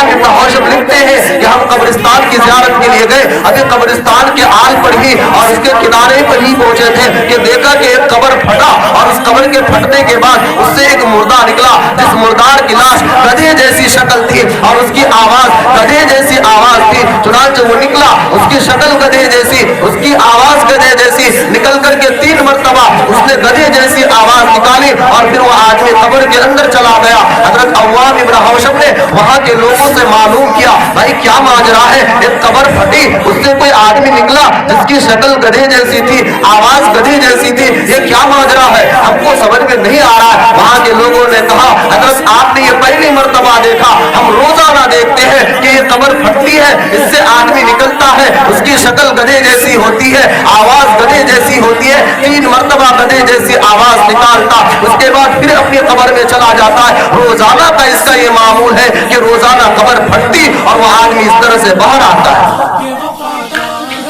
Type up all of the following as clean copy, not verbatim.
Awwam इब्न हौशब लिखते हैं कि हम कब्रिस्तान की ज़ियारत के लिए गए, अभी कब्रिस्तान के आल पर ही और उसके किनारे पर ही पहुंचे थे कि देखा कि एक कब्र फटा और उस कब्र के फटने के बाद उससे एक मुर्दा निकला, जिस मुर्दार की लाश गधे जैसी शक्ल थी और उसकी आवाज गधे जैसी आवाज थी। चुनांचे वो निकला, उसकी शक्ल गधे जैसी, उसकी आवाज गधे जैसी, निकल करके 3 मरतबा उसने गधे जैसी आवाज निकाली और फिर वो आदमी कब्र के अंदर चला गया। हजरत अव्वाम इब्न हौशब ने वहां के लोगों से मालूम किया, भाई क्या माजरा है, एक कब्र फटी, उससे कोई आदमी निकला जिसकी शक्ल गधे जैसी थी, आवाज गधे जैसी थी, ये क्या माजरा है, हमको समझ में नहीं आ रहा है। वहां के लोगों ने कहा, हजरत आपने ये पहली मर्तबा देखा, हम रोजाना देखते हैं कि ये कब्र फटती है, इससे आदमी निकलता है, उसकी शक्ल गधे जैसी होती है, आवाज गधे जैसी होती है, 3 मर्तबा गधे जैसी आवाज निकालता, उसके बाद फिर अपनी कब्र में चला जाता है। रोजाना का इसका ये मामूल है कि रोजाना कब्र फटती और वो आदमी इस तरह से बाहर आता है।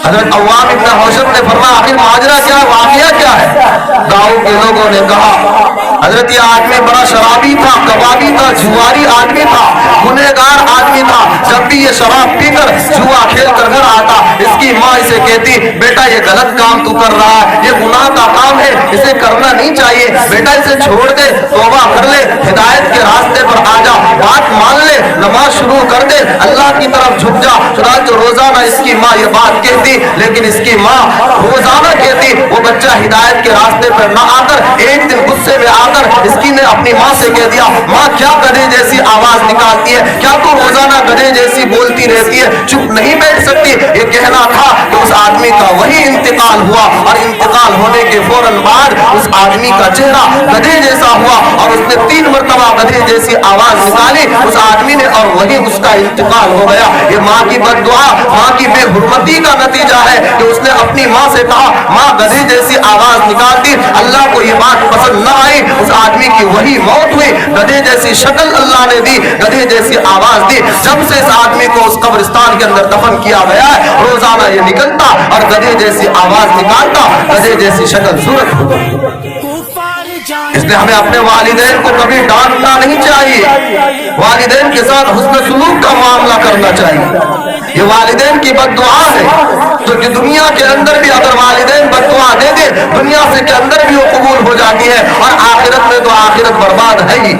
हजरत अव्वाम इब्न हौशब ने फरमाया, आखिर माजरा क्या, वाकया क्या है? गांव के लोगों ने कहा, हजरत ये आदमी बड़ा शराबी था, कबाबी था, जुआरी आदमी था, गुनहगार आदमी था। जब भी ये शराब पीकर जुआ खेल कर घर आता, इसकी माँ इसे कहती, बेटा ये गलत काम तू कर रहा है, ये गुनाह का काम है, इसे करना नहीं चाहिए, बेटा इसे छोड़ दे, तौबा कर ले, हिदायत के रास्ते पर आ जा, बात मान ले, नमाज शुरू कर दे, अल्लाह की तरफ झुक जा। चुनांचे रोजाना इसकी माँ ये बात कहती, लेकिन इसकी माँ रोजाना कहती, वो बच्चा हिदायत के रास्ते पर न आकर एक दिन गुस्से में आकर इसकी ने अपनी माँ से कह दिया, माँ क्या गधे जैसी आवाज निकालती है, क्या तू रोजाना गधे जैसी बोलती रहती है, चुप नहीं बैठ सकती। ये कहना था कि उस आदमी का वही इंतकाल हुआ और इंतकाल होने के फौरन बाद उस आदमी का चेहरा गधे जैसा हुआ और उसने 3 मरतबा गधे जैसी आवाज निकाली उस आदमी ने और वही उसका इंतकाल हो गया। ये माँ की बद्दुआ, माँ की बेहुरमती का नतीजा है कि उसने अपनी माँ से कहा, माँ गधे जैसी आवाज निकालती, अल्लाह को ये बात पसंद न आई, उस आदमी की वही मौत हुई, गधे जैसी शक्ल अल्लाह ने दी, गधे जैसी आवाज दी। जब से इस आदमी को उस कब्रिस्तान के अंदर दफन किया गया है, रोजाना ये निकलता और गधे जैसी आवाज निकालता, गधे जैसी शक्ल सूरत होती। इसलिए हमें अपने वालिदैन को कभी डांटना नहीं चाहिए, वालिदैन के साथ हुस्न सुलूक का मामला करना चाहिए। ये वालिदैन की बद्दुआ है, जो कि दुनिया के अंदर भी अगर वालिदैन बद्दुआ दे दे, दुनिया से के अंदर भी वो कबूल हो जाती है और आखिरत में तो आखिरत बर्बाद है ही।